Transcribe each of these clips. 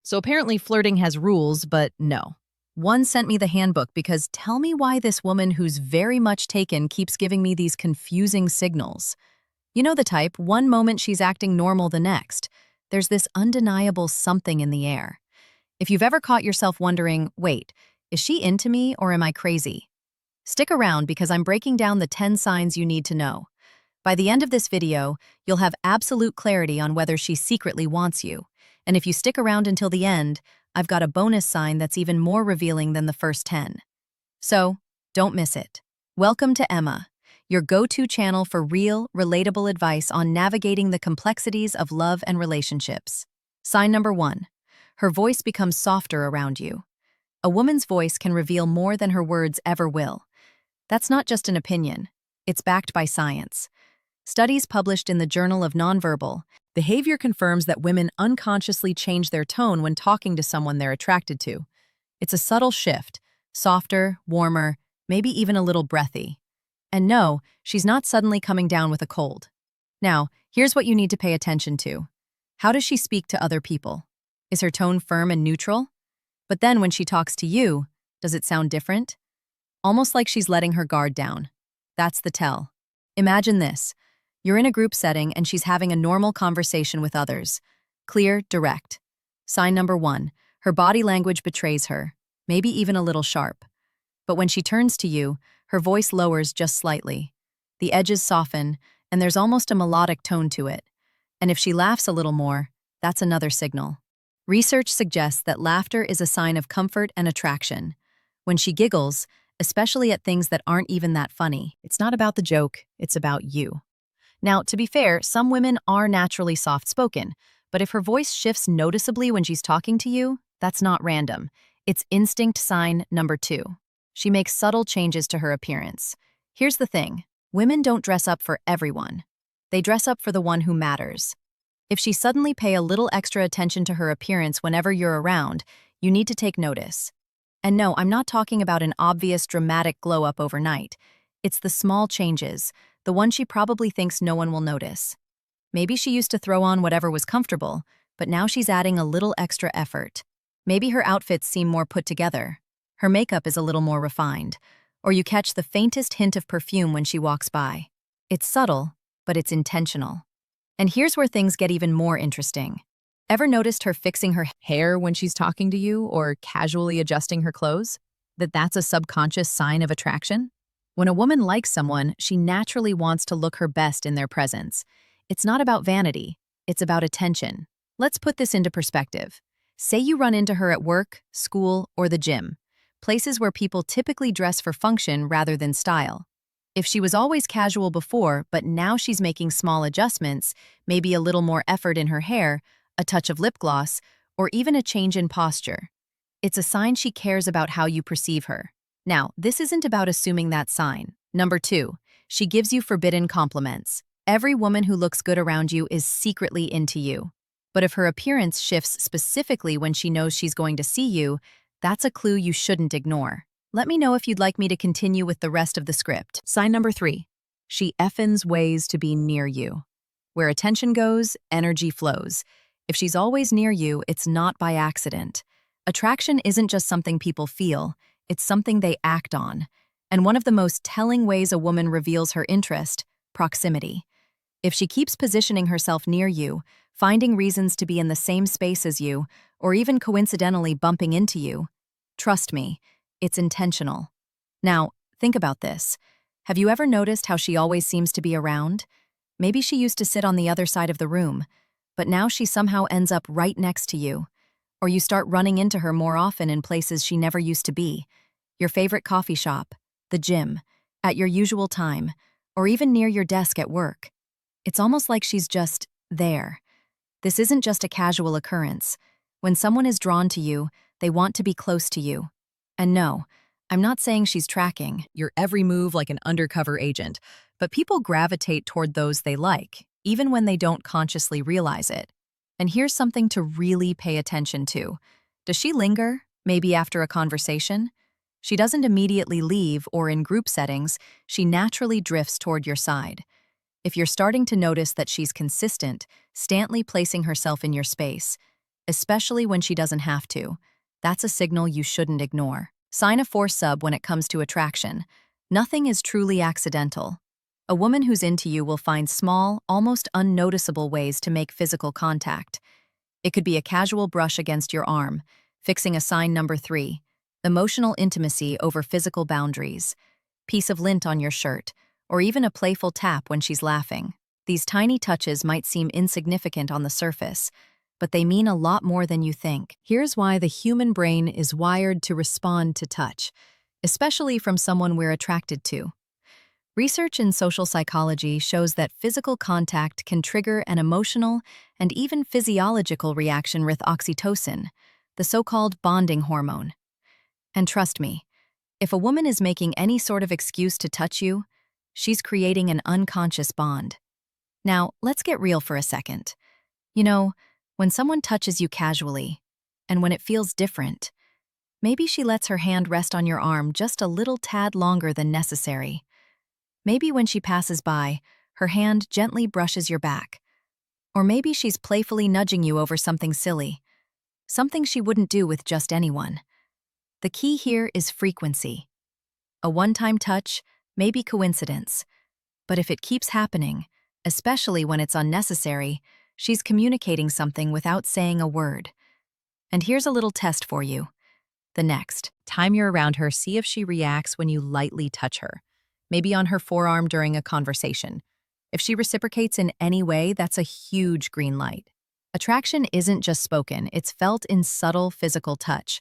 So apparently flirting has rules, but no. One sent me the handbook because tell me why this woman who's very much taken keeps giving me these confusing signals. You know the type, one moment she's acting normal the next. There's this undeniable something in the air. If you've ever caught yourself wondering, wait, is she into me or am I crazy? Stick around because I'm breaking down the 10 signs you need to know. By the end of this video, you'll have absolute clarity on whether she secretly wants you. And if you stick around until the end, I've got a bonus sign that's even more revealing than the first 10. So, don't miss it. Welcome to Emma, your go-to channel for real, relatable advice on navigating the complexities of love and relationships. Sign number 1. Her voice becomes softer around you. A woman's voice can reveal more than her words ever will. That's not just an opinion. It's backed by science. Studies published in the Journal of Nonverbal Behavior confirms that women unconsciously change their tone when talking to someone they're attracted to. It's a subtle shift, softer, warmer, maybe even a little breathy. And no, she's not suddenly coming down with a cold. Now, here's what you need to pay attention to. How does she speak to other people? Is her tone firm and neutral? But then when she talks to you, does it sound different? Almost like she's letting her guard down. That's the tell. Imagine this. You're in a group setting and she's having a normal conversation with others. Clear, direct. Sign number 1. Her body language betrays her, maybe even a little sharp. But when she turns to you, her voice lowers just slightly. The edges soften, and there's almost a melodic tone to it. And if she laughs a little more, that's another signal. Research suggests that laughter is a sign of comfort and attraction. When she giggles, especially at things that aren't even that funny, it's not about the joke, it's about you. Now, to be fair, some women are naturally soft-spoken, but if her voice shifts noticeably when she's talking to you, that's not random. It's instinct sign number 2. She makes subtle changes to her appearance. Here's the thing. Women don't dress up for everyone. They dress up for the one who matters. If she suddenly pay a little extra attention to her appearance whenever you're around, you need to take notice. And no, I'm not talking about an obvious dramatic glow-up overnight. It's the small changes, the one she probably thinks no one will notice. Maybe she used to throw on whatever was comfortable, but now she's adding a little extra effort. Maybe her outfits seem more put together. Her makeup is a little more refined. Or you catch the faintest hint of perfume when she walks by. It's subtle, but it's intentional. And here's where things get even more interesting. Ever noticed her fixing her hair when she's talking to you or casually adjusting her clothes? That's a subconscious sign of attraction? When a woman likes someone, she naturally wants to look her best in their presence. It's not about vanity, it's about attention. Let's put this into perspective. Say you run into her at work, school, or the gym, places where people typically dress for function rather than style. If she was always casual before, but now she's making small adjustments, maybe a little more effort in her hair, a touch of lip gloss, or even a change in posture, it's a sign she cares about how you perceive her. Now, this isn't about assuming that sign. Number 2, she gives you forbidden compliments. Every woman who looks good around you is secretly into you. But if her appearance shifts specifically when she knows she's going to see you, that's a clue you shouldn't ignore. Let me know if you'd like me to continue with the rest of the script. Sign number 3, she effins ways to be near you. Where attention goes, energy flows. If she's always near you, it's not by accident. Attraction isn't just something people feel, it's something they act on. And one of the most telling ways a woman reveals her interest, proximity. If she keeps positioning herself near you, finding reasons to be in the same space as you, or even coincidentally bumping into you, trust me, it's intentional. Now, think about this. Have you ever noticed how she always seems to be around? Maybe she used to sit on the other side of the room, but now she somehow ends up right next to you. Or you start running into her more often in places she never used to be. Your favorite coffee shop, the gym, at your usual time, or even near your desk at work. It's almost like she's just there. This isn't just a casual occurrence. When someone is drawn to you, they want to be close to you. And no, I'm not saying she's tracking your every move like an undercover agent, but people gravitate toward those they like, even when they don't consciously realize it. And here's something to really pay attention to. Does she linger, maybe after a conversation? She doesn't immediately leave, or in group settings, she naturally drifts toward your side. If you're starting to notice that she's consistent, stantly placing herself in your space, especially when she doesn't have to. That's a signal you shouldn't ignore. Sign a force sub when it comes to attraction. Nothing is truly accidental. A woman who's into you will find small, almost unnoticeable ways to make physical contact. It could be a casual brush against your arm, fixing a sign number 3, emotional intimacy over physical boundaries, piece of lint on your shirt, or even a playful tap when she's laughing. These tiny touches might seem insignificant on the surface, but they mean a lot more than you think. Here's why the human brain is wired to respond to touch, especially from someone we're attracted to. Research in social psychology shows that physical contact can trigger an emotional and even physiological reaction with oxytocin, the so-called bonding hormone. And trust me, if a woman is making any sort of excuse to touch you, she's creating an unconscious bond. Now, let's get real for a second. You know, when someone touches you casually, and when it feels different, maybe she lets her hand rest on your arm just a little tad longer than necessary. Maybe when she passes by, her hand gently brushes your back. Or maybe she's playfully nudging you over something silly, something she wouldn't do with just anyone. The key here is frequency. A one-time touch may be coincidence, but if it keeps happening, especially when it's unnecessary, she's communicating something without saying a word. And here's a little test for you. The next time you're around her, see if she reacts when you lightly touch her, maybe on her forearm during a conversation. If she reciprocates in any way, that's a huge green light. Attraction isn't just spoken, it's felt in subtle physical touch.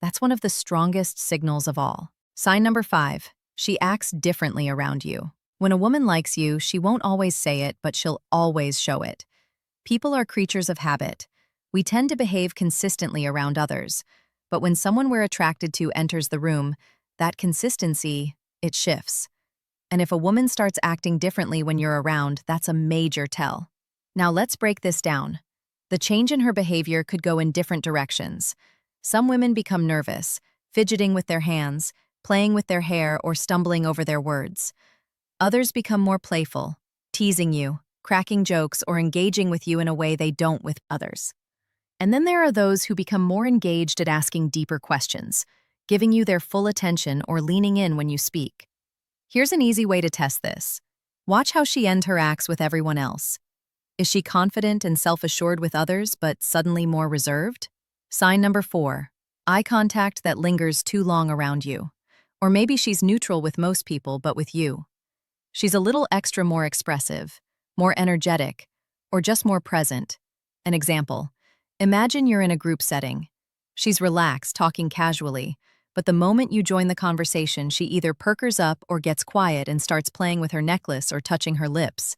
That's one of the strongest signals of all. Sign number 5, she acts differently around you. When a woman likes you, she won't always say it, but she'll always show it. People are creatures of habit. We tend to behave consistently around others. But when someone we're attracted to enters the room, that consistency, it shifts. And if a woman starts acting differently when you're around, that's a major tell. Now let's break this down. The change in her behavior could go in different directions. Some women become nervous, fidgeting with their hands, playing with their hair, or stumbling over their words. Others become more playful, teasing you, cracking jokes, or engaging with you in a way they don't with others. And then there are those who become more engaged at asking deeper questions, giving you their full attention or leaning in when you speak. Here's an easy way to test this. Watch how she interacts with everyone else. Is she confident and self-assured with others, but suddenly more reserved? Sign number 4, eye contact that lingers too long around you. Or maybe she's neutral with most people, but with you. She's a little extra more expressive, more energetic, or just more present. An example, imagine you're in a group setting. She's relaxed, talking casually, but the moment you join the conversation, she either perkers up or gets quiet and starts playing with her necklace or touching her lips.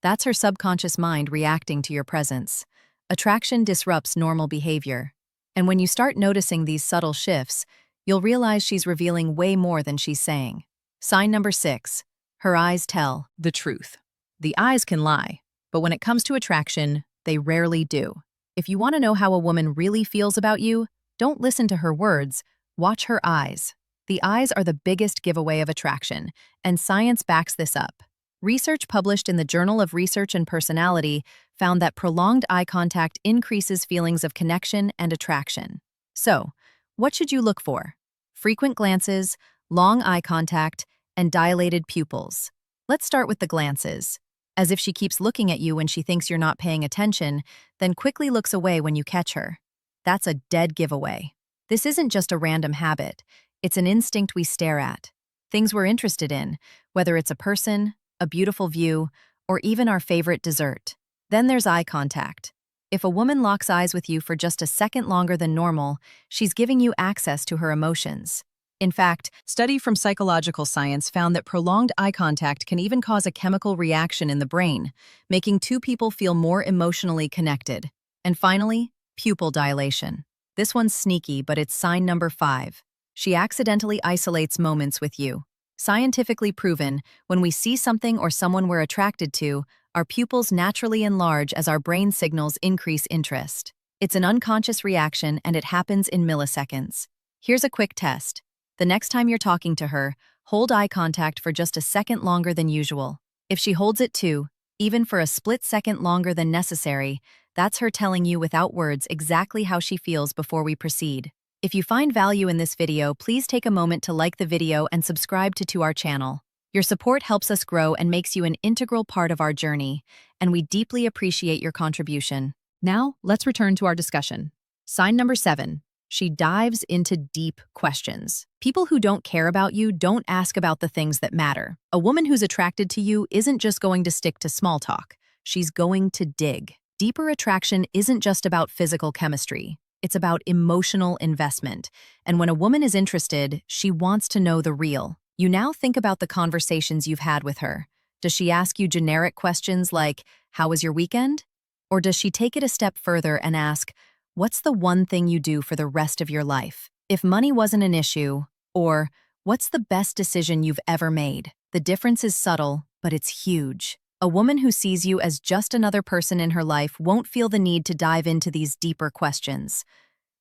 That's her subconscious mind reacting to your presence. Attraction disrupts normal behavior. And when you start noticing these subtle shifts, you'll realize she's revealing way more than she's saying. Sign number 6, her eyes tell the truth. The eyes can lie, but when it comes to attraction, they rarely do. If you want to know how a woman really feels about you, don't listen to her words, watch her eyes. The eyes are the biggest giveaway of attraction, and science backs this up. Research published in the Journal of Research and Personality found that prolonged eye contact increases feelings of connection and attraction. So, what should you look for? Frequent glances, long eye contact, and dilated pupils. Let's start with the glances. As if she keeps looking at you when she thinks you're not paying attention, then quickly looks away when you catch her. That's a dead giveaway. This isn't just a random habit. It's an instinct we stare at. Things we're interested in, whether it's a person, a beautiful view, or even our favorite dessert. Then there's eye contact. If a woman locks eyes with you for just a second longer than normal, she's giving you access to her emotions. In fact, study from psychological science found that prolonged eye contact can even cause a chemical reaction in the brain, making two people feel more emotionally connected. And finally, pupil dilation. This one's sneaky, but it's sign number 5. She accidentally isolates moments with you. Scientifically proven, when we see something or someone we're attracted to, our pupils naturally enlarge as our brain signals increase interest. It's an unconscious reaction, and it happens in milliseconds. Here's a quick test. The next time you're talking to her, hold eye contact for just a second longer than usual. If she holds it too, even for a split second longer than necessary, That's her telling you without words exactly how she feels before we proceed. If you find value in this video, please take a moment to like the video and subscribe to our channel. Your support helps us grow and makes you an integral part of our journey, and we deeply appreciate your contribution. Now, let's return to our discussion. Sign number 7. She dives into deep questions. People who don't care about you don't ask about the things that matter. A woman who's attracted to you isn't just going to stick to small talk. She's going to dig. Deeper attraction isn't just about physical chemistry. It's about emotional investment. And when a woman is interested, she wants to know the real. You now think about the conversations you've had with her. Does she ask you generic questions like, "How was your weekend?" Or does she take it a step further and ask, "What's the one thing you do for the rest of your life?" If money wasn't an issue, or "What's the best decision you've ever made?" The difference is subtle, but it's huge. A woman who sees you as just another person in her life won't feel the need to dive into these deeper questions.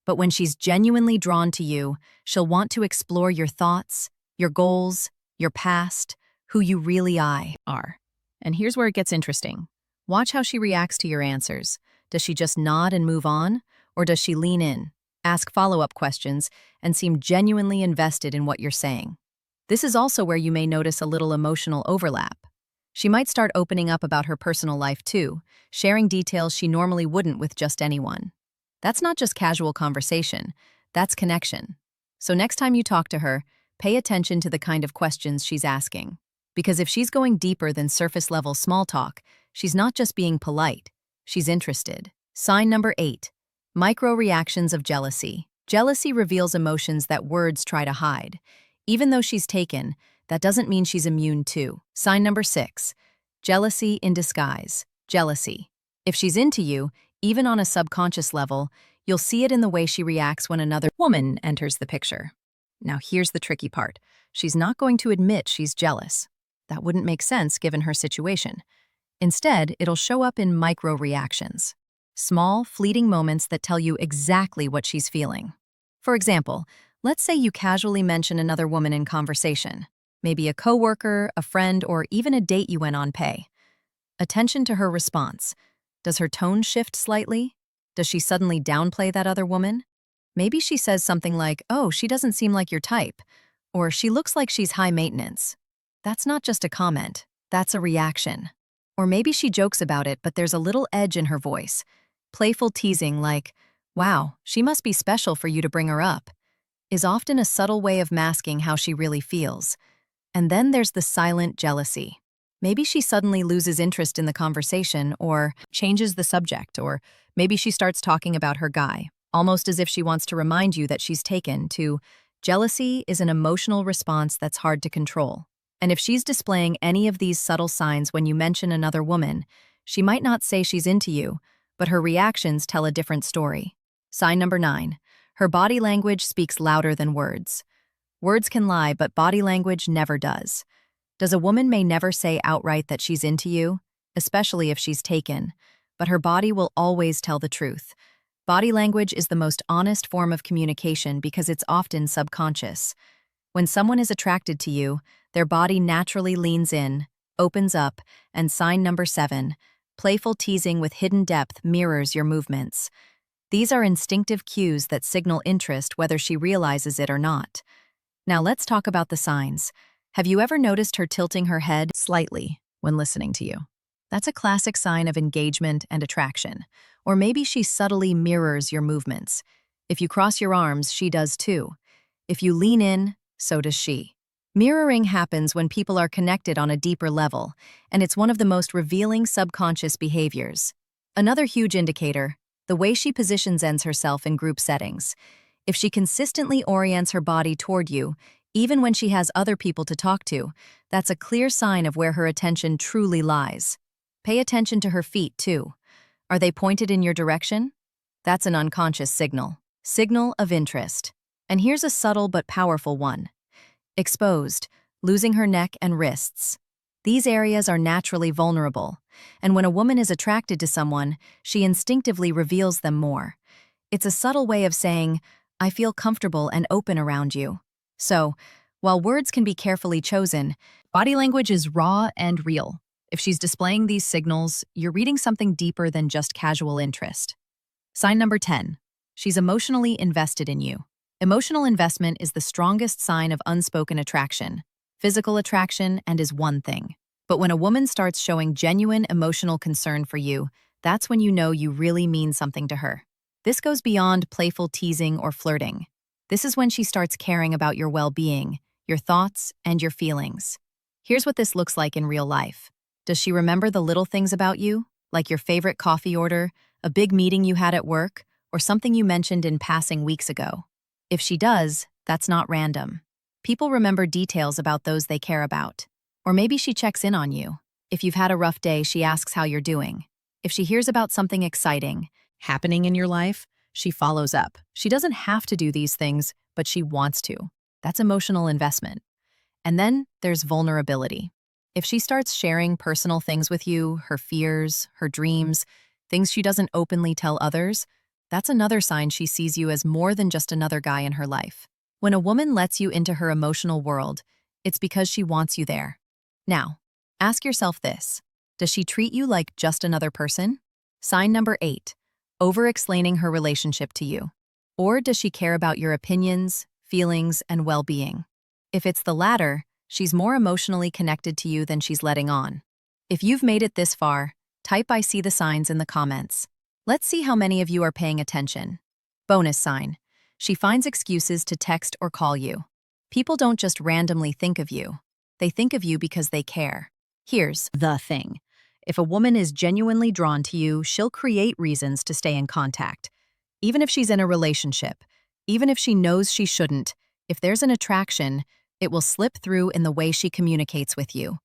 But when she's genuinely drawn to you, she'll want to explore your thoughts, your goals, your past, who you really are. And here's where it gets interesting. Watch how she reacts to your answers. Does she just nod and move on? Or does she lean in, ask follow-up questions, and seem genuinely invested in what you're saying? This is also where you may notice a little emotional overlap. She might start opening up about her personal life too, sharing details she normally wouldn't with just anyone. That's not just casual conversation, that's connection. So next time you talk to her, pay attention to the kind of questions she's asking. Because if she's going deeper than surface-level small talk, she's not just being polite, she's interested. Sign number 8. Micro-reactions of jealousy. Jealousy reveals emotions that words try to hide. Even though she's taken, that doesn't mean she's immune too. Sign number 6. Jealousy in disguise. Jealousy. If she's into you, even on a subconscious level, you'll see it in the way she reacts when another woman enters the picture. Now here's the tricky part. She's not going to admit she's jealous. That wouldn't make sense given her situation. Instead, it'll show up in micro-reactions. Small, fleeting moments that tell you exactly what she's feeling. For example, let's say you casually mention another woman in conversation. Maybe a coworker, a friend, or even a date you went on. Pay attention to her response. Does her tone shift slightly? Does she suddenly downplay that other woman? Maybe she says something like, "Oh, she doesn't seem like your type," or "She looks like she's high maintenance." That's not just a comment, that's a reaction. Or maybe she jokes about it, but there's a little edge in her voice. Playful teasing like, "Wow, she must be special for you to bring her up," is often a subtle way of masking how she really feels. And then there's the silent jealousy. Maybe she suddenly loses interest in the conversation or changes the subject, or maybe she starts talking about her guy, almost as if she wants to remind you that she's taken to. Jealousy is an emotional response that's hard to control. And if she's displaying any of these subtle signs when you mention another woman, she might not say she's into you, but her reactions tell a different story. Sign number 9. Her body language speaks louder than words. Words can lie, but body language never does. A woman may never say outright that she's into you, especially if she's taken, but her body will always tell the truth. Body language is the most honest form of communication because it's often subconscious. When someone is attracted to you, their body naturally leans in, opens up, and sign number 7, playful teasing with hidden depth mirrors your movements. These are instinctive cues that signal interest whether she realizes it or not. Now let's talk about the signs. Have you ever noticed her tilting her head slightly when listening to you? That's a classic sign of engagement and attraction. Or maybe she subtly mirrors your movements. If you cross your arms, she does too. If you lean in, so does she. Mirroring happens when people are connected on a deeper level, and it's one of the most revealing subconscious behaviors. Another huge indicator, the way she positions herself in group settings. If she consistently orients her body toward you, even when she has other people to talk to, that's a clear sign of where her attention truly lies. Pay attention to her feet, too. Are they pointed in your direction? That's an unconscious signal. Signal of interest. And here's a subtle but powerful one. Exposed, losing her neck and wrists. These areas are naturally vulnerable, and when a woman is attracted to someone, she instinctively reveals them more. It's a subtle way of saying, "I feel comfortable and open around you." So, while words can be carefully chosen, body language is raw and real. If she's displaying these signals, you're reading something deeper than just casual interest. Sign number 10. She's emotionally invested in you. Emotional investment is the strongest sign of unspoken attraction. Physical attraction and is one thing. But when a woman starts showing genuine emotional concern for you, that's when you know you really mean something to her. This goes beyond playful teasing or flirting. This is when she starts caring about your well-being, your thoughts, and your feelings. Here's what this looks like in real life. Does she remember the little things about you, like your favorite coffee order, a big meeting you had at work, or something you mentioned in passing weeks ago? If she does, that's not random. People remember details about those they care about. Or maybe she checks in on you. If you've had a rough day, she asks how you're doing. If she hears about something exciting happening in your life, she follows up. She doesn't have to do these things, but she wants to. That's emotional investment. And then there's vulnerability. If she starts sharing personal things with you, her fears, her dreams, things she doesn't openly tell others, that's another sign she sees you as more than just another guy in her life. When a woman lets you into her emotional world, it's because she wants you there. Now, ask yourself this. Does she treat you like just another person? Sign number 8. Over-explaining her relationship to you. Or does she care about your opinions, feelings, and well-being? If it's the latter, she's more emotionally connected to you than she's letting on. If you've made it this far, type "I see the signs" in the comments. Let's see how many of you are paying attention. Bonus sign. She finds excuses to text or call you. People don't just randomly think of you. They think of you because they care. Here's the thing. If a woman is genuinely drawn to you, she'll create reasons to stay in contact. Even if she's in a relationship, even if she knows she shouldn't, if there's an attraction, it will slip through in the way she communicates with you.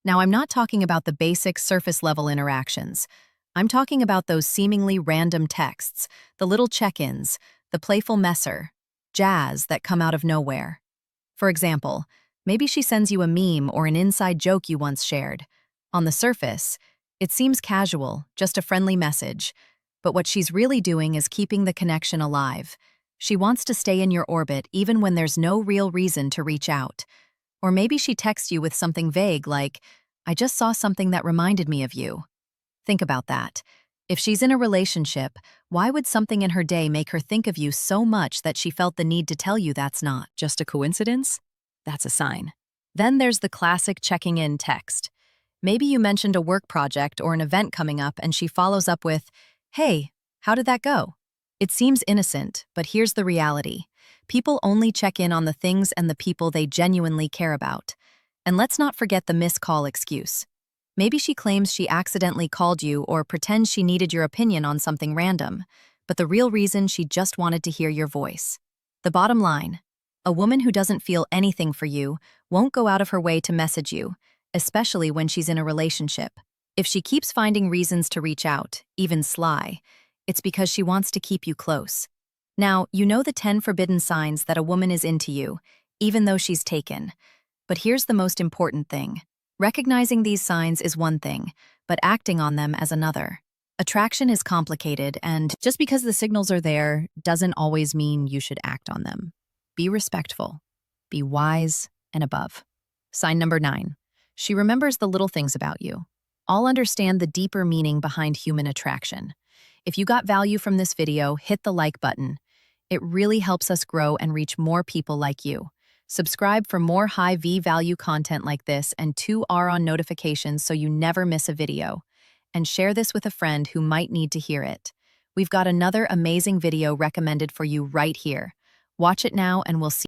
Now, I'm not talking about the basic surface-level interactions. I'm talking about those seemingly random texts, the little check-ins, the playful messer, jazz that come out of nowhere. For example, maybe she sends you a meme or an inside joke you once shared. On the surface, it seems casual, just a friendly message. But what she's really doing is keeping the connection alive. She wants to stay in your orbit even when there's no real reason to reach out. Or maybe she texts you with something vague like, "I just saw something that reminded me of you." Think about that. If she's in a relationship, why would something in her day make her think of you so much that she felt the need to tell you that's not just a coincidence? That's a sign. Then there's the classic checking in text. Maybe you mentioned a work project or an event coming up and she follows up with, "Hey, how did that go?" It seems innocent, but here's the reality. People only check in on the things and the people they genuinely care about. And let's not forget the missed call excuse. Maybe she claims she accidentally called you or pretends she needed your opinion on something random, but the real reason she just wanted to hear your voice. The bottom line, a woman who doesn't feel anything for you won't go out of her way to message you, especially when she's in a relationship. If she keeps finding reasons to reach out, even sly, it's because she wants to keep you close. Now, you know the 10 forbidden signs that a woman is into you, even though she's taken. But here's the most important thing. Recognizing these signs is one thing, but acting on them as another. Attraction is complicated, and just because the signals are there doesn't always mean you should act on them. Be respectful, be wise, and above. Sign number 9. She remembers the little things about you. I'll understand the deeper meaning behind human attraction. If you got value from this video, hit the like button. It really helps us grow and reach more people like you. Subscribe for more high V-value content like this and 2R on notifications so you never miss a video. And share this with a friend who might need to hear it. We've got another amazing video recommended for you right here. Watch it now and we'll see